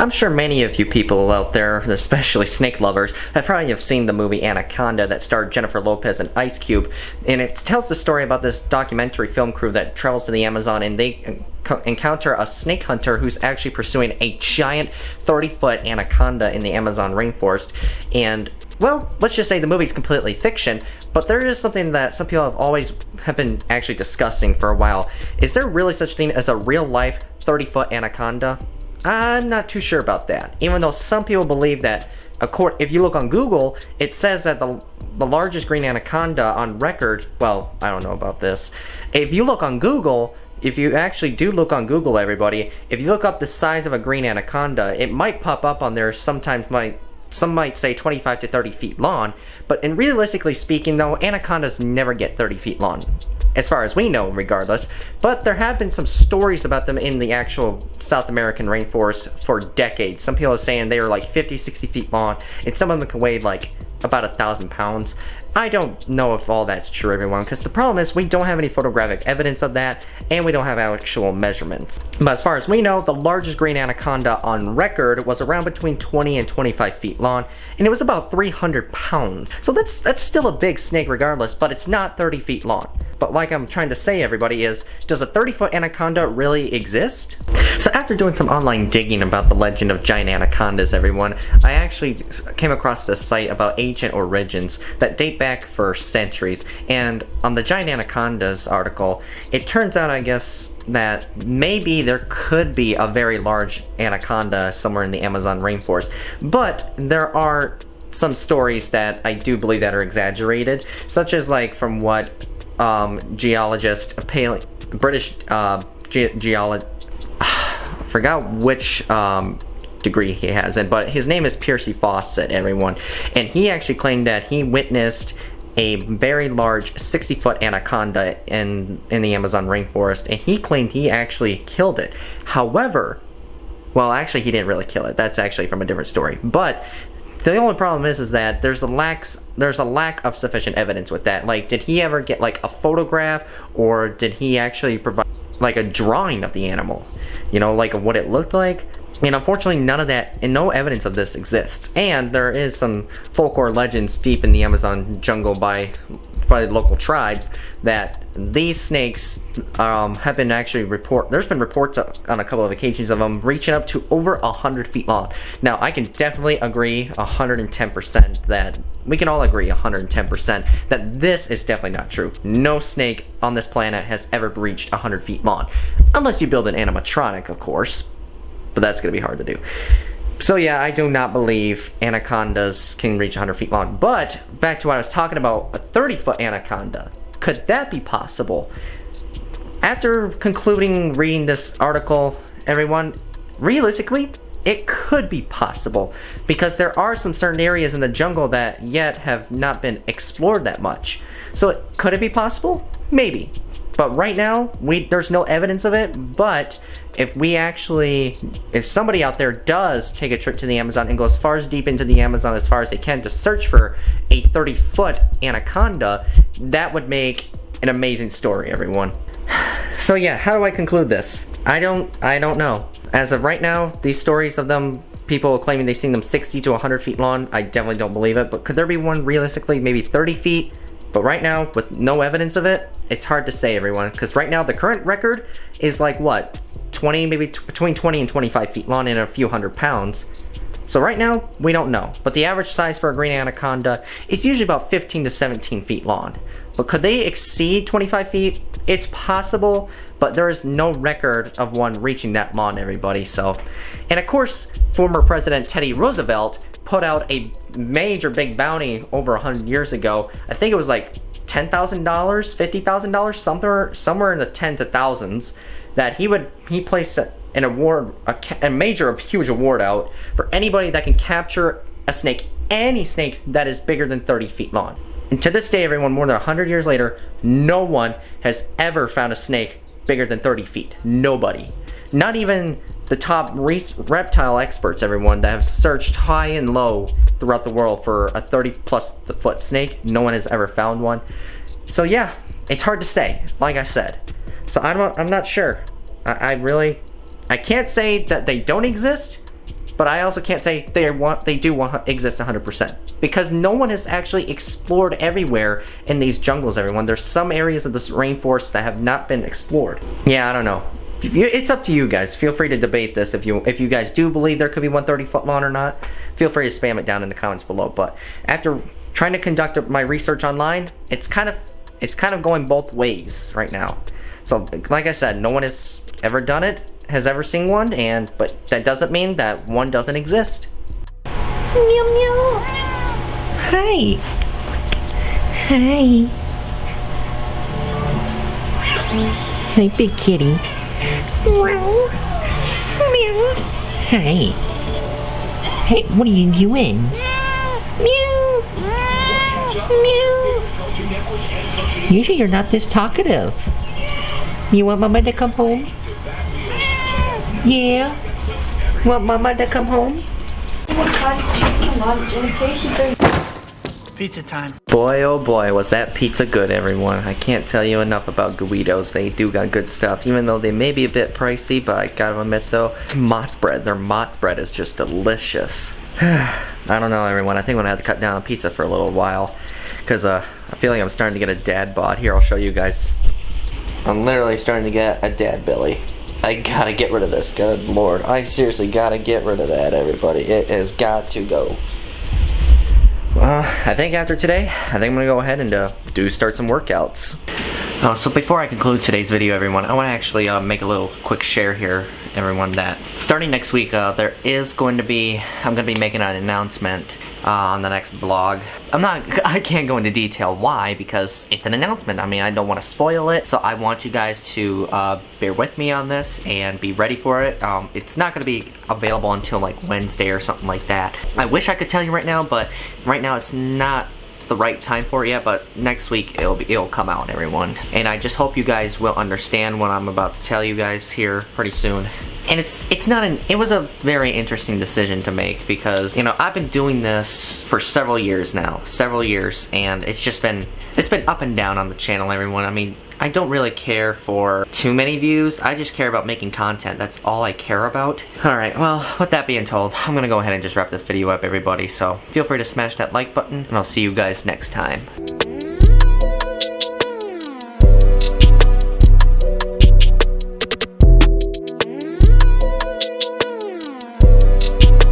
I'm sure many of you people out there, especially snake lovers, have seen the movie Anaconda that starred Jennifer Lopez and Ice Cube, and it tells the story about this documentary film crew that travels to the Amazon and they encounter a snake hunter who's actually pursuing a giant 30-foot anaconda in the Amazon rainforest. And, well, let's just say the movie's completely fiction, but there is something that some people have been actually discussing for a while. Is there really such a thing as a real-life 30-foot anaconda? I'm not too sure about that, even though some people believe that, if you look on Google, it says that the largest green anaconda on record, well, I don't know about this. If you look on Google, if you actually do look on Google, everybody, if you look up the size of a green anaconda, it might pop up on there. Some might say 25 to 30 feet long, but realistically speaking, though, anacondas never get 30 feet long, as far as we know, regardless. But there have been some stories about them in the actual South American rainforest for decades. Some people are saying they are like 50, 60 feet long, and some of them can weigh like about 1,000 pounds. I don't know if all that's true, everyone, because the problem is we don't have any photographic evidence of that, and we don't have actual measurements. But as far as we know, the largest green anaconda on record was around between 20 and 25 feet long, and it was about 300 pounds. So that's still a big snake regardless, but it's not 30 feet long. But like I'm trying to say, everybody, is, does a 30-foot anaconda really exist? So after doing some online digging about the legend of giant anacondas, everyone, I actually came across this site about ancient origins that date back for centuries. And on the giant anacondas article, it turns out, I guess, that maybe there could be a very large anaconda somewhere in the Amazon rainforest. But there are some stories that I do believe that are exaggerated, such as like from what geologist, British geologist, forgot which degree he has, but his name is Percy Fawcett, everyone, and he actually claimed that he witnessed a very large 60-foot anaconda in the Amazon rainforest, and he claimed he actually killed it. However, well, actually he didn't really kill it. That's actually from a different story. But the only problem is that there's a lack of sufficient evidence with that. Like, did he ever get like a photograph, or did he actually provide like a drawing of the animal? You know, like what it looked like? And unfortunately, none of that and no evidence of this exists. And there is some folklore legends deep in the Amazon jungle by local tribes that these snakes have been actually there's been reports on a couple of occasions of them reaching up to over 100 feet long. Now, I can definitely agree 110% that we can all agree 110% that this is definitely not true. No snake on this planet has ever reached 100 feet long, unless you build an animatronic, of course. But that's going to be hard to do. So yeah, I do not believe anacondas can reach 100 feet long. But back to what I was talking about, a 30-foot anaconda. Could that be possible? After concluding reading this article, everyone, realistically, it could be possible, because there are some certain areas in the jungle that yet have not been explored that much. So could it be possible? Maybe. But right now, there's no evidence of it. But if somebody out there does take a trip to the Amazon and goes far as deep into the Amazon as far as they can to search for a 30-foot anaconda, that would make an amazing story, everyone. So yeah, how do I conclude this? I don't know. As of right now, these stories of people claiming they've seen them 60 to 100 feet long, I definitely don't believe it. But could there be one realistically, maybe 30 feet? But right now, with no evidence of it, it's hard to say, everyone. Because right now, the current record is like, what? 20, maybe between 20 and 25 feet long and a few hundred pounds. So right now, we don't know. But the average size for a green anaconda is usually about 15 to 17 feet long. But could they exceed 25 feet? It's possible, but there is no record of one reaching that long, everybody. So, and of course, former President Teddy Roosevelt put out a major big bounty over 100 years ago. I think it was like $10,000, $50,000, somewhere in the tens of thousands, that he placed an award, a major, huge award out for anybody that can capture a snake, any snake that is bigger than 30 feet long. And to this day, everyone, more than 100 years later, no one has ever found a snake bigger than 30 feet. Nobody. Not even the top reptile experts, everyone, that have searched high and low throughout the world for a 30-plus foot snake. No one has ever found one. So yeah, it's hard to say, like I said. So I'm not sure. I can't say that they don't exist, but I also can't say they do exist 100%, because no one has actually explored everywhere in these jungles, everyone. There's some areas of this rainforest that have not been explored. Yeah, I don't know. It's up to you guys. Feel free to debate this. If you guys do believe there could be 130-foot lawn or not, feel free to spam it down in the comments below. But after trying to conduct my research online, it's kind of going both ways right now. So like I said, no one has ever done it, has ever seen one, but that doesn't mean that one doesn't exist. Meow meow. Hi. Hi. Hi, big kitty. Meow. Meow. Hey. Hey, what are you doing? Meow. Meow. Usually you're not this talkative. You want Mama to come home? Yeah. Want Mama to come home? Pizza time. Boy, oh boy, was that pizza good, everyone. I can't tell you enough about Guido's. They do got good stuff, even though they may be a bit pricey, but I gotta admit though, it's Mott's bread. Their Mott's bread is just delicious. I don't know, everyone. I think I'm gonna have to cut down on pizza for a little while, because I feel like I'm starting to get a dad bod. Here, I'll show you guys. I'm literally starting to get a dad belly. I gotta get rid of this. Good lord. I seriously gotta get rid of that, everybody. It has got to go. I think after today, I think I'm gonna go ahead and start some workouts. So before I conclude today's video, everyone, I want to actually make a little quick share here, everyone, that starting next week, I'm gonna be making an announcement on the next blog. I can't go into detail why, because it's an announcement. I mean, I don't want to spoil it, so I want you guys to bear with me on this and be ready for it. It's not gonna be available until like Wednesday or something like that. I wish I could tell you right now, but right now it's not the right time for it yet, but next week it'll come out, everyone. And I just hope you guys will understand what I'm about to tell you guys here pretty soon. And it was a very interesting decision to make, because, you know, I've been doing this for several years now, and it's been up and down on the channel, everyone. I mean, I don't really care for too many views. I just care about making content. That's all I care about. Alright, well, with that being told, I'm gonna go ahead and just wrap this video up, everybody. So feel free to smash that like button, and I'll see you guys next time.